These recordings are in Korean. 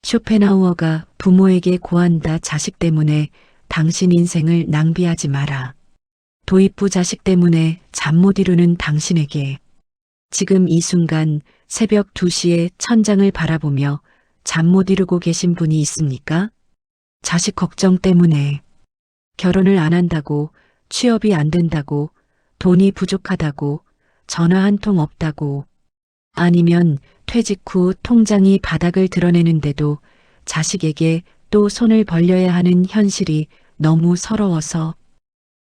쇼펜하우어가 부모에게 고한다. 자식 때문에 당신 인생을 낭비하지 마라. 도입부 자식 때문에 잠 못 이루는 당신에게 지금 이 순간 새벽 2시에 천장을 바라보며 잠 못 이루고 계신 분이 있습니까? 자식 걱정 때문에 결혼을 안 한다고, 취업이 안 된다고, 돈이 부족하다고, 전화 한 통 없다고, 아니면 퇴직 후 통장이 바닥을 드러내는데도 자식에게 또 손을 벌려야 하는 현실이 너무 서러워서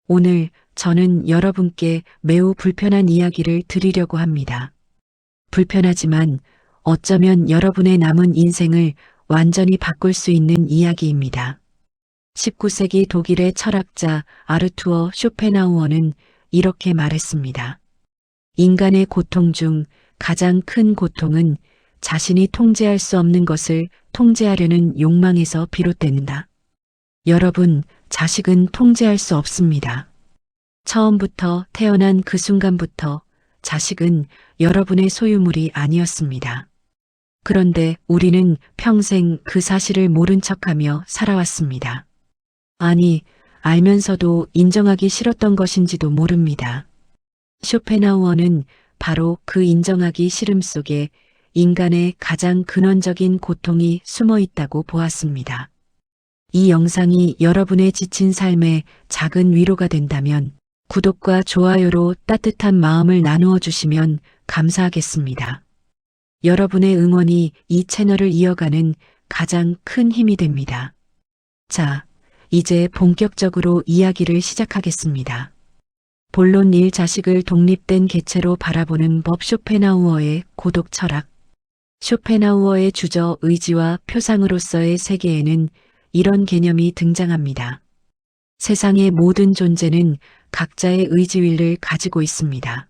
오늘 저는 여러분께 매우 불편한 이야기를 드리려고 합니다. 불편하지만 어쩌면 여러분의 남은 인생을 완전히 바꿀 수 있는 이야기입니다. 19세기 독일의 철학자 아르투어 쇼펜하우어는 이렇게 말했습니다. 인간의 고통 중 가장 큰 고통은 자신이 통제할 수 없는 것을 통제하려는 욕망에서 비롯된다. 여러분, 자식은 통제할 수 없습니다. 처음부터 태어난 그 순간부터 자식은 여러분의 소유물이 아니었습니다. 그런데 우리는 평생 그 사실을 모른 척하며 살아왔습니다. 아니, 알면서도 인정하기 싫었던 것인지도 모릅니다. 쇼펜하우어는 바로 그 인정하기 싫음 속에 인간의 가장 근원적인 고통이 숨어 있다고 보았습니다. 이 영상이 여러분의 지친 삶에 작은 위로가 된다면 구독과 좋아요로 따뜻한 마음을 나누어 주시면 감사하겠습니다. 여러분의 응원이 이 채널을 이어가는 가장 큰 힘이 됩니다. 자, 이제 본격적으로 이야기를 시작하겠습니다. 본론 1. 자식을 독립된 객체로 바라보는 법. 쇼펜하우어의 고독 철학. 쇼펜하우어의 주저 의지와 표상으로서의 세계에는 이런 개념이 등장합니다. 세상의 모든 존재는 각자의 의지위를 가지고 있습니다.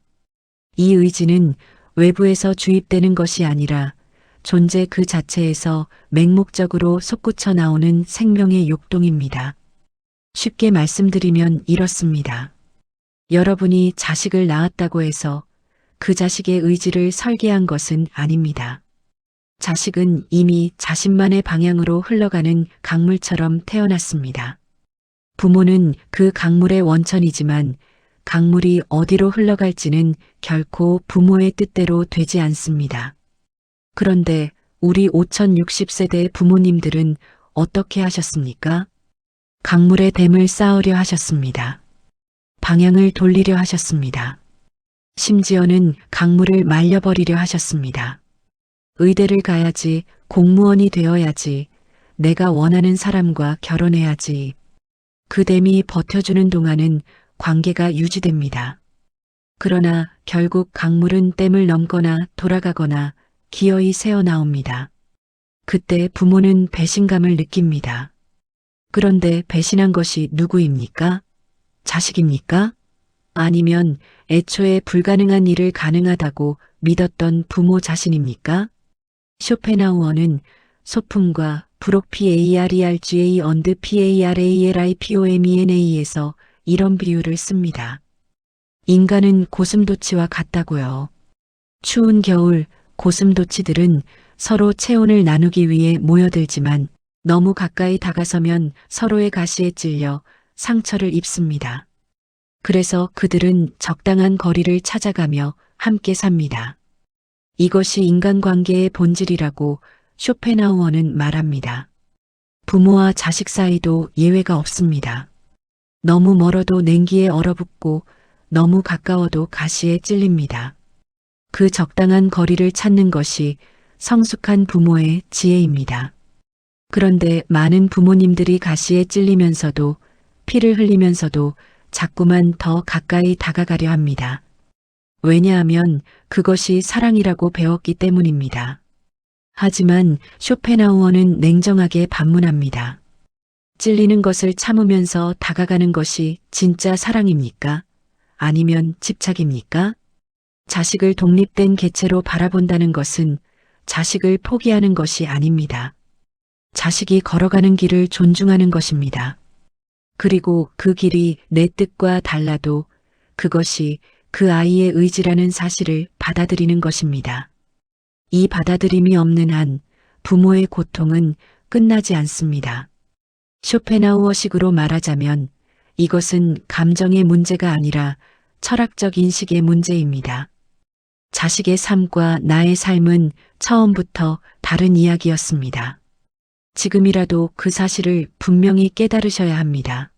이 의지는 외부에서 주입되는 것이 아니라 존재 그 자체에서 맹목적으로 솟구쳐 나오는 생명의 욕동입니다. 쉽게 말씀드리면 이렇습니다. 여러분이 자식을 낳았다고 해서 그 자식의 의지를 설계한 것은 아닙니다. 자식은 이미 자신만의 방향으로 흘러가는 강물처럼 태어났습니다. 부모는 그 강물의 원천이지만 강물이 어디로 흘러갈지는 결코 부모의 뜻대로 되지 않습니다. 그런데 우리 5060세대 부모님들은 어떻게 하셨습니까? 강물에 댐을 쌓으려 하셨습니다. 방향을 돌리려 하셨습니다. 심지어는 강물을 말려버리려 하셨습니다. 의대를 가야지, 공무원이 되어야지, 내가 원하는 사람과 결혼해야지. 그 댐이 버텨주는 동안은 관계가 유지됩니다. 그러나 결국 강물은 댐을 넘거나 돌아가거나 기어이 새어나옵니다. 그때 부모는 배신감을 느낍니다. 그런데 배신한 것이 누구입니까? 자식입니까? 아니면 애초에 불가능한 일을 가능하다고 믿었던 부모 자신입니까? 쇼펜하우어는 소품과 브록 PARERGA 언드 PARALIPOMENA에서 이런 비유를 씁니다. 인간은 고슴도치와 같다고요. 추운 겨울 고슴도치들은 서로 체온을 나누기 위해 모여들지만 너무 가까이 다가서면 서로의 가시에 찔려 상처를 입습니다. 그래서 그들은 적당한 거리를 찾아가며 함께 삽니다. 이것이 인간관계의 본질이라고 쇼펜하우어는 말합니다. 부모와 자식 사이도 예외가 없습니다. 너무 멀어도 냉기에 얼어붙고 너무 가까워도 가시에 찔립니다. 그 적당한 거리를 찾는 것이 성숙한 부모의 지혜입니다. 그런데 많은 부모님들이 가시에 찔리면서도 피를 흘리면서도 자꾸만 더 가까이 다가가려 합니다. 왜냐하면 그것이 사랑이라고 배웠기 때문입니다. 하지만 쇼펜하우어는 냉정하게 반문합니다. 찔리는 것을 참으면서 다가가는 것이 진짜 사랑입니까? 아니면 집착입니까? 자식을 독립된 객체로 바라본다는 것은 자식을 포기하는 것이 아닙니다. 자식이 걸어가는 길을 존중하는 것입니다. 그리고 그 길이 내 뜻과 달라도 그것이 그 아이의 의지라는 사실을 받아들이는 것입니다. 이 받아들임이 없는 한 부모의 고통은 끝나지 않습니다. 쇼펜하우어식으로 말하자면 이것은 감정의 문제가 아니라 철학적 인식의 문제입니다. 자식의 삶과 나의 삶은 처음부터 다른 이야기였습니다. 지금이라도 그 사실을 분명히 깨달으셔야 합니다.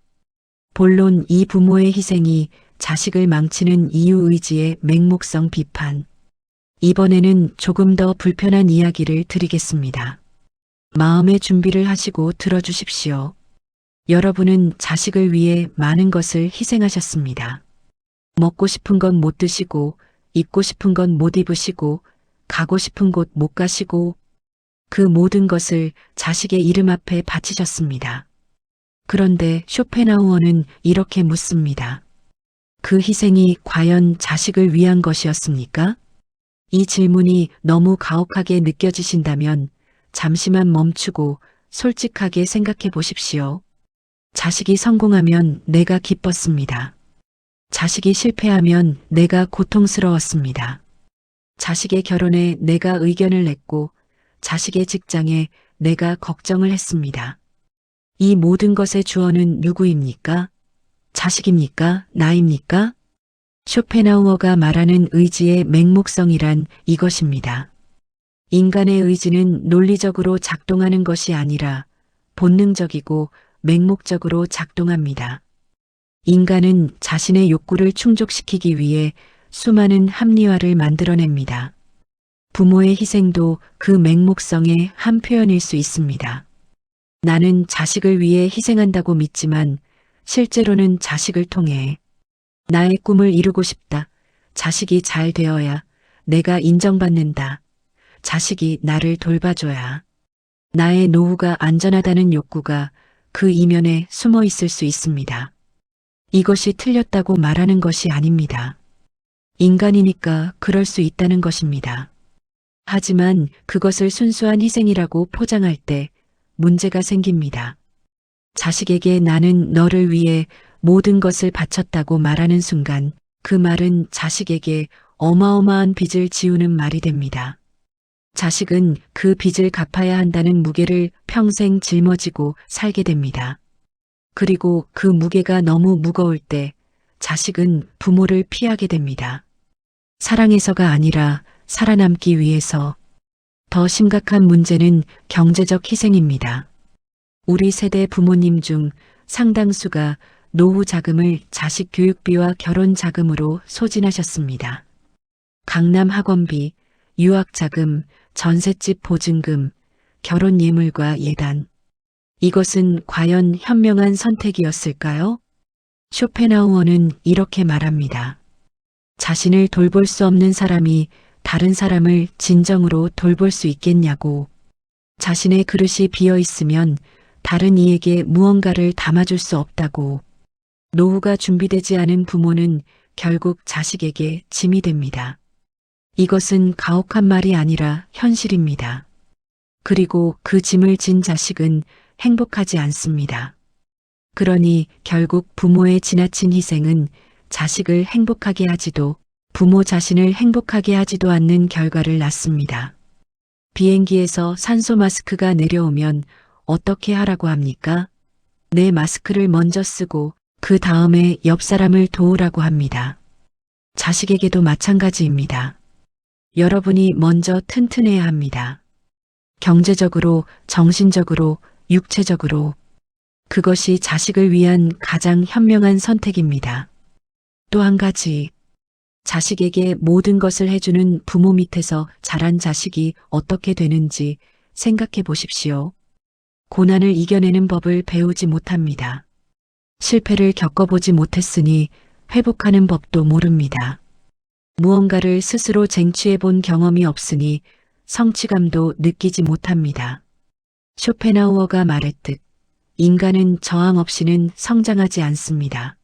본론 이 부모의 희생이 자식을 망치는 이유의지의 맹목성 비판. 이번에는 조금 더 불편한 이야기를 드리겠습니다. 마음의 준비를 하시고 들어주십시오. 여러분은 자식을 위해 많은 것을 희생하셨습니다. 먹고 싶은 건 못 드시고, 입고 싶은 건 못 입으시고, 가고 싶은 곳 못 가시고, 그 모든 것을 자식의 이름 앞에 바치셨습니다. 그런데 쇼펜하우어는 이렇게 묻습니다. 그 희생이 과연 자식을 위한 것이었습니까? 이 질문이 너무 가혹하게 느껴지신다면 잠시만 멈추고 솔직하게 생각해 보십시오. 자식이 성공하면 내가 기뻤습니다. 자식이 실패하면 내가 고통스러웠습니다. 자식의 결혼에 내가 의견을 냈고 자식의 직장에 내가 걱정을 했습니다. 이 모든 것의 주어는 누구입니까? 자식입니까? 나입니까? 쇼펜하우어가 말하는 의지의 맹목성이란 이것입니다. 인간의 의지는 논리적으로 작동하는 것이 아니라 본능적이고 맹목적으로 작동합니다. 인간은 자신의 욕구를 충족시키기 위해 수많은 합리화를 만들어냅니다. 부모의 희생도 그 맹목성의 한 표현일 수 있습니다. 나는 자식을 위해 희생한다고 믿지만 실제로는 자식을 통해 나의 꿈을 이루고 싶다. 자식이 잘 되어야 내가 인정받는다. 자식이 나를 돌봐줘야 나의 노후가 안전하다는 욕구가 그 이면에 숨어 있을 수 있습니다. 이것이 틀렸다고 말하는 것이 아닙니다. 인간이니까 그럴 수 있다는 것입니다. 하지만 그것을 순수한 희생이라고 포장할 때 문제가 생깁니다. 자식에게 나는 너를 위해 모든 것을 바쳤다고 말하는 순간 그 말은 자식에게 어마어마한 빚을 지우는 말이 됩니다. 자식은 그 빚을 갚아야 한다는 무게를 평생 짊어지고 살게 됩니다. 그리고 그 무게가 너무 무거울 때 자식은 부모를 피하게 됩니다. 사랑해서가 아니라 살아남기 위해서. 더 심각한 문제는 경제적 희생입니다. 우리 세대 부모님 중 상당수가 노후 자금을 자식 교육비와 결혼 자금으로 소진하셨습니다. 강남 학원비, 유학 자금, 전셋집 보증금, 결혼 예물과 예단. 이것은 과연 현명한 선택이었을까요? 쇼펜하우어는 이렇게 말합니다. 자신을 돌볼 수 없는 사람이 다른 사람을 진정으로 돌볼 수 있겠냐고. 자신의 그릇이 비어 있으면 다른 이에게 무언가를 담아줄 수 없다고. 노후가 준비되지 않은 부모는 결국 자식에게 짐이 됩니다. 이것은 가혹한 말이 아니라 현실입니다. 그리고 그 짐을 진 자식은 행복하지 않습니다. 그러니 결국 부모의 지나친 희생은 자식을 행복하게 하지도 부모 자신을 행복하게 하지도 않는 결과를 낳습니다. 비행기에서 산소 마스크가 내려오면 어떻게 하라고 합니까? 내 마스크를 먼저 쓰고 그 다음에 옆 사람을 도우라고 합니다. 자식에게도 마찬가지입니다. 여러분이 먼저 튼튼해야 합니다. 경제적으로, 정신적으로, 육체적으로. 그것이 자식을 위한 가장 현명한 선택입니다. 또 한 가지, 자식에게 모든 것을 해주는 부모 밑에서 자란 자식이 어떻게 되는지 생각해 보십시오. 고난을 이겨내는 법을 배우지 못합니다. 실패를 겪어보지 못했으니 회복하는 법도 모릅니다. 무언가를 스스로 쟁취해 본 경험이 없으니 성취감도 느끼지 못합니다. 쇼펜하우어가 말했듯 인간은 저항 없이는 성장하지 않습니다.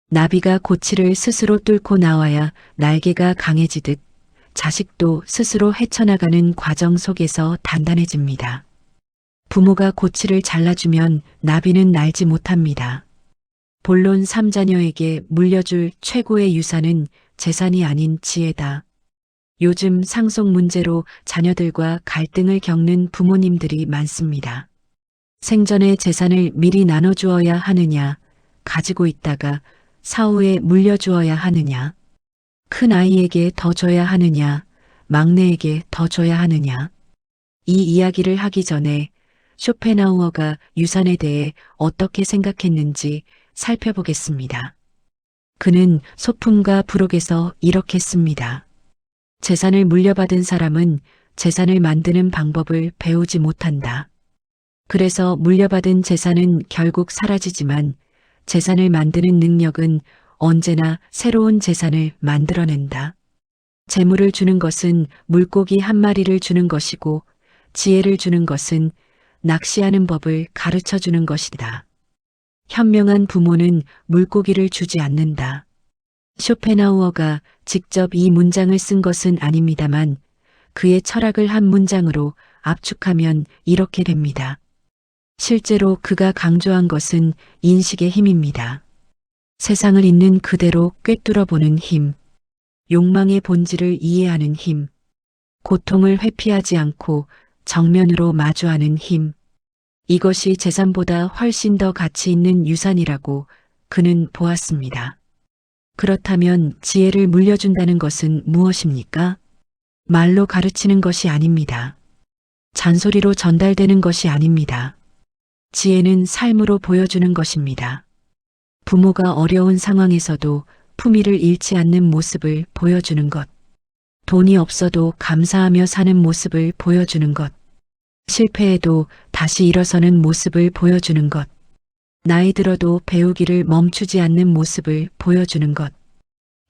나비가 고치를 스스로 뚫고 나와야 날개가 강해지듯 자식도 스스로 헤쳐나가는 과정 속에서 단단해집니다. 부모가 고치를 잘라주면 나비는 날지 못합니다. 본론 3자녀에게 물려줄 최고의 유산은 재산이 아닌 지혜다. 요즘 상속 문제로 자녀들과 갈등을 겪는 부모님들이 많습니다. 생전에 재산을 미리 나눠주어야 하느냐, 가지고 있다가 사후에 물려주어야 하느냐, 큰 아이에게 더 줘야 하느냐, 막내에게 더 줘야 하느냐. 이 이야기를 하기 전에 쇼펜하우어가 유산에 대해 어떻게 생각했는지 살펴보겠습니다. 그는 소품과 부록에서 이렇게 씁니다. 재산을 물려받은 사람은 재산을 만드는 방법을 배우지 못한다. 그래서 물려받은 재산은 결국 사라지지만 재산을 만드는 능력은 언제나 새로운 재산을 만들어낸다. 재물을 주는 것은 물고기 한 마리를 주는 것이고 지혜를 주는 것은 낚시하는 법을 가르쳐 주는 것이다. 현명한 부모는 물고기를 주지 않는다. 쇼펜하우어가 직접 이 문장을 쓴 것은 아닙니다만 그의 철학을 한 문장으로 압축하면 이렇게 됩니다. 실제로 그가 강조한 것은 인식의 힘입니다. 세상을 있는 그대로 꿰뚫어 보는 힘, 욕망의 본질을 이해하는 힘, 고통을 회피하지 않고 정면으로 마주하는 힘. 이것이 재산보다 훨씬 더 가치 있는 유산이라고 그는 보았습니다. 그렇다면 지혜를 물려준다는 것은 무엇입니까? 말로 가르치는 것이 아닙니다. 잔소리로 전달되는 것이 아닙니다. 지혜는 삶으로 보여주는 것입니다. 부모가 어려운 상황에서도 품위를 잃지 않는 모습을 보여주는 것. 돈이 없어도 감사하며 사는 모습을 보여주는 것. 실패해도 다시 일어서는 모습을 보여주는 것. 나이 들어도 배우기를 멈추지 않는 모습을 보여주는 것.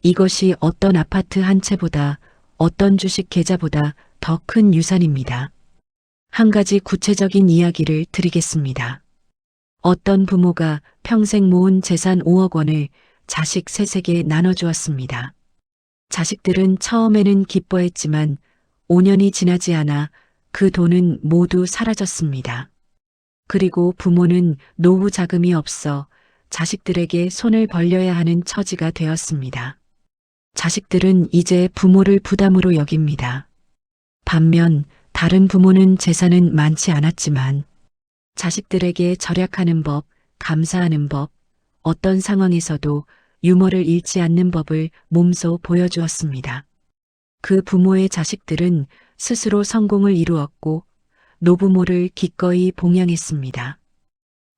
이것이 어떤 아파트 한 채보다 어떤 주식 계좌보다 더 큰 유산입니다. 한 가지 구체적인 이야기를 드리겠습니다. 어떤 부모가 평생 모은 재산 5억 원을 자식 셋에게 나눠주었습니다. 자식들은 처음에는 기뻐했지만 5년이 지나지 않아 그 돈은 모두 사라졌습니다. 그리고 부모는 노후 자금이 없어 자식들에게 손을 벌려야 하는 처지가 되었습니다. 자식들은 이제 부모를 부담으로 여깁니다. 반면 다른 부모는 재산은 많지 않았지만 자식들에게 절약하는 법, 감사하는 법, 어떤 상황에서도 유머를 잃지 않는 법을 몸소 보여주었습니다. 그 부모의 자식들은 스스로 성공을 이루었고 노부모를 기꺼이 봉양했습니다.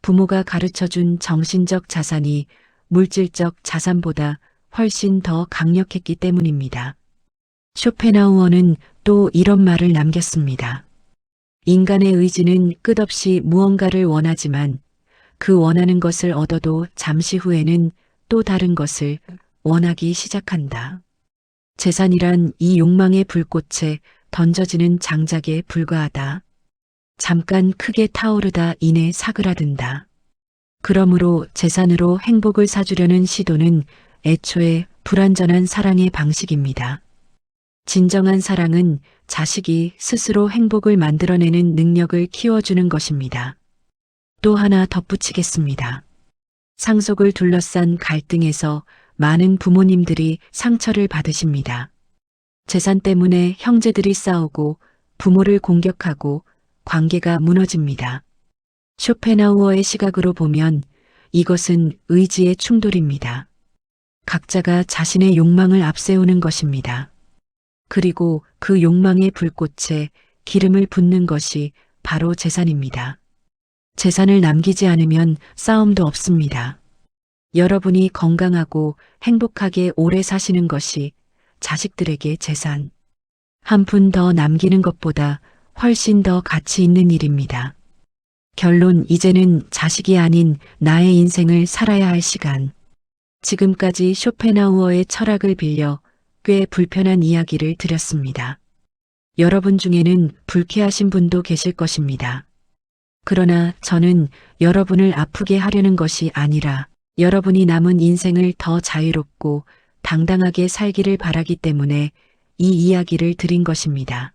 부모가 가르쳐준 정신적 자산이 물질적 자산보다 훨씬 더 강력했기 때문입니다. 쇼펜하우어는 또 이런 말을 남겼습니다. 인간의 의지는 끝없이 무언가를 원하지만 그 원하는 것을 얻어도 잠시 후에는 또 다른 것을 원하기 시작한다. 재산이란 이 욕망의 불꽃에 던져지는 장작에 불과하다. 잠깐 크게 타오르다 이내 사그라든다. 그러므로 재산으로 행복을 사주려는 시도는 애초에 불완전한 사랑의 방식입니다. 진정한 사랑은 자식이 스스로 행복을 만들어내는 능력을 키워주는 것입니다. 또 하나 덧붙이겠습니다. 상속을 둘러싼 갈등에서 많은 부모님들이 상처를 받으십니다. 재산 때문에 형제들이 싸우고 부모를 공격하고 관계가 무너집니다. 쇼펜하우어의 시각으로 보면 이것은 의지의 충돌입니다. 각자가 자신의 욕망을 앞세우는 것입니다. 그리고 그 욕망의 불꽃에 기름을 붓는 것이 바로 재산입니다. 재산을 남기지 않으면 싸움도 없습니다. 여러분이 건강하고 행복하게 오래 사시는 것이 자식들에게 재산, 한 푼 더 남기는 것보다 훨씬 더 가치 있는 일입니다. 결론, 이제는 자식이 아닌 나의 인생을 살아야 할 시간. 지금까지 쇼펜하우어의 철학을 빌려 꽤 불편한 이야기를 드렸습니다. 여러분 중에는 불쾌하신 분도 계실 것입니다. 그러나 저는 여러분을 아프게 하려는 것이 아니라 여러분이 남은 인생을 더 자유롭고 당당하게 살기를 바라기 때문에 이 이야기를 드린 것입니다.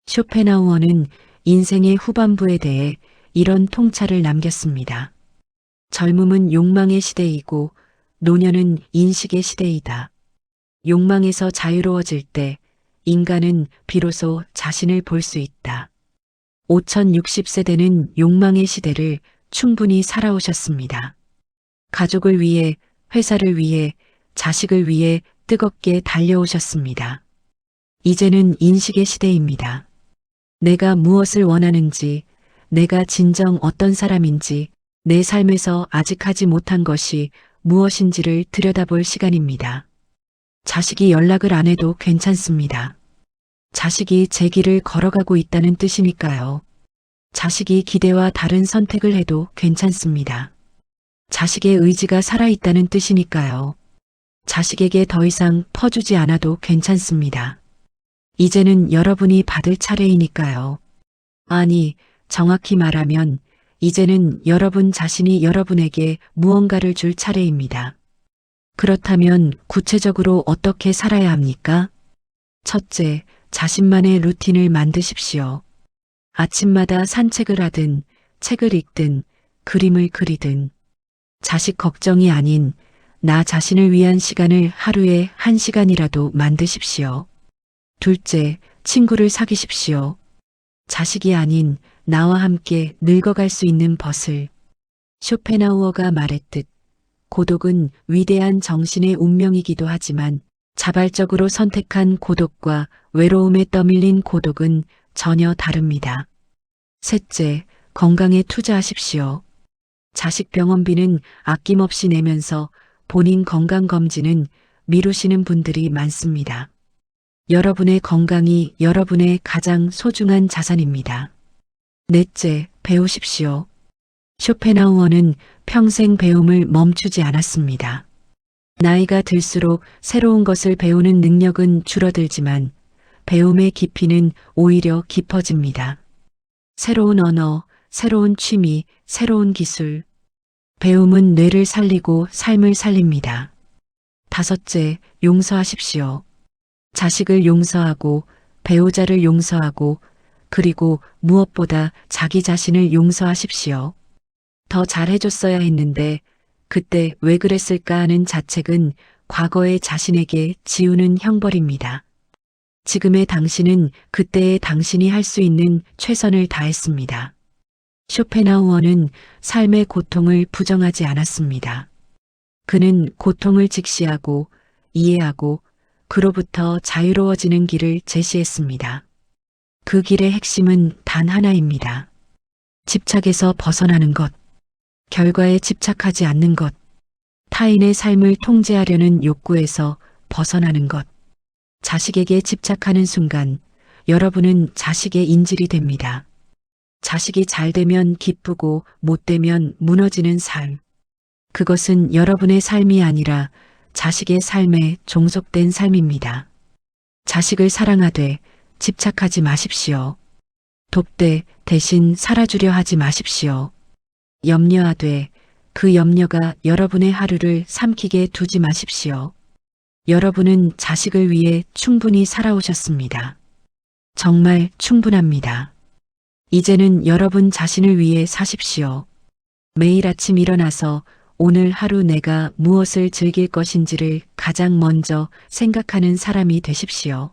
쇼펜하우어는 인생의 후반부에 대해 이런 통찰을 남겼습니다. 젊음은 욕망의 시대이고 노년은 인식의 시대이다. 욕망에서 자유로워질 때 인간은 비로소 자신을 볼 수 있다. 5060세대는 욕망의 시대를 충분히 살아오셨습니다. 가족을 위해, 회사를 위해, 자식을 위해 뜨겁게 달려오셨습니다. 이제는 인식의 시대입니다. 내가 무엇을 원하는지, 내가 진정 어떤 사람인지, 내 삶에서 아직 하지 못한 것이 무엇인지를 들여다볼 시간입니다. 자식이 연락을 안 해도 괜찮습니다. 자식이 제 길을 걸어가고 있다는 뜻이니까요. 자식이 기대와 다른 선택을 해도 괜찮습니다. 자식의 의지가 살아있다는 뜻이니까요. 자식에게 더 이상 퍼주지 않아도 괜찮습니다. 이제는 여러분이 받을 차례이니까요. 아니, 정확히 말하면 이제는 여러분 자신이 여러분에게 무언가를 줄 차례입니다. 그렇다면 구체적으로 어떻게 살아야 합니까? 첫째, 자신만의 루틴을 만드십시오. 아침마다 산책을 하든, 책을 읽든, 그림을 그리든, 자식 걱정이 아닌 나 자신을 위한 시간을 하루에 1시간이라도 만드십시오. 둘째, 친구를 사귀십시오. 자식이 아닌 나와 함께 늙어갈 수 있는 벗을. 쇼펜하우어가 말했듯 고독은 위대한 정신의 운명이기도 하지만 자발적으로 선택한 고독과 외로움에 떠밀린 고독은 전혀 다릅니다. 셋째, 건강에 투자하십시오. 자식 병원비는 아낌없이 내면서 본인 건강검진은 미루시는 분들이 많습니다. 여러분의 건강이 여러분의 가장 소중한 자산입니다. 넷째, 배우십시오. 쇼펜하우어는 평생 배움을 멈추지 않았습니다. 나이가 들수록 새로운 것을 배우는 능력은 줄어들지만 배움의 깊이는 오히려 깊어집니다. 새로운 언어, 새로운 취미, 새로운 기술. 배움은 뇌를 살리고 삶을 살립니다. 다섯째, 용서하십시오. 자식을 용서하고 배우자를 용서하고 그리고 무엇보다 자기 자신을 용서하십시오. 더 잘해줬어야 했는데 그때 왜 그랬을까 하는 자책은 과거의 자신에게 지우는 형벌입니다. 지금의 당신은 그때의 당신이 할 수 있는 최선을 다했습니다. 쇼펜하우어는 삶의 고통을 부정하지 않았습니다. 그는 고통을 직시하고 이해하고 그로부터 자유로워지는 길을 제시했습니다. 그 길의 핵심은 단 하나입니다. 집착에서 벗어나는 것, 결과에 집착하지 않는 것, 타인의 삶을 통제하려는 욕구에서 벗어나는 것. 자식에게 집착하는 순간 여러분은 자식의 인질이 됩니다. 자식이 잘 되면 기쁘고 못 되면 무너지는 삶. 그것은 여러분의 삶이 아니라 자식의 삶에 종속된 삶입니다. 자식을 사랑하되 집착하지 마십시오. 돕되 대신 살아주려 하지 마십시오. 염려하되 그 염려가 여러분의 하루를 삼키게 두지 마십시오. 여러분은 자식을 위해 충분히 살아오셨습니다. 정말 충분합니다. 이제는 여러분 자신을 위해 사십시오. 매일 아침 일어나서 오늘 하루 내가 무엇을 즐길 것인지를 가장 먼저 생각하는 사람이 되십시오.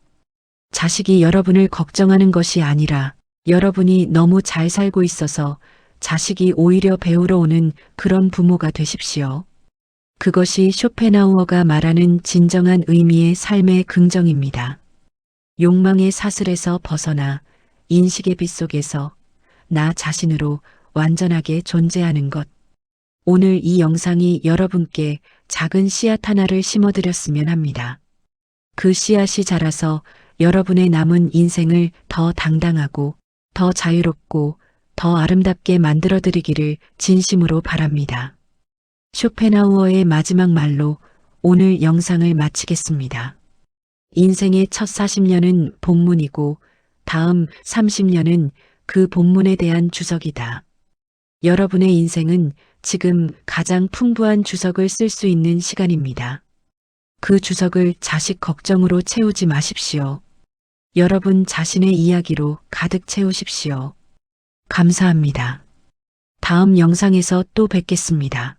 자식이 여러분을 걱정하는 것이 아니라 여러분이 너무 잘 살고 있어서 자식이 오히려 배우러 오는 그런 부모가 되십시오. 그것이 쇼펜하우어가 말하는 진정한 의미의 삶의 긍정입니다. 욕망의 사슬에서 벗어나 인식의 빛 속에서 나 자신으로 완전하게 존재하는 것. 오늘 이 영상이 여러분께 작은 씨앗 하나를 심어드렸으면 합니다. 그 씨앗이 자라서 여러분의 남은 인생을 더 당당하고 더 자유롭고 더 아름답게 만들어드리기를 진심으로 바랍니다. 쇼펜하우어의 마지막 말로 오늘 영상을 마치겠습니다. 인생의 첫 40년은 본문이고 다음 30년은 그 본문에 대한 주석이다. 여러분의 인생은 지금 가장 풍부한 주석을 쓸 수 있는 시간입니다. 그 주석을 자식 걱정으로 채우지 마십시오. 여러분 자신의 이야기로 가득 채우십시오. 감사합니다. 다음 영상에서 또 뵙겠습니다.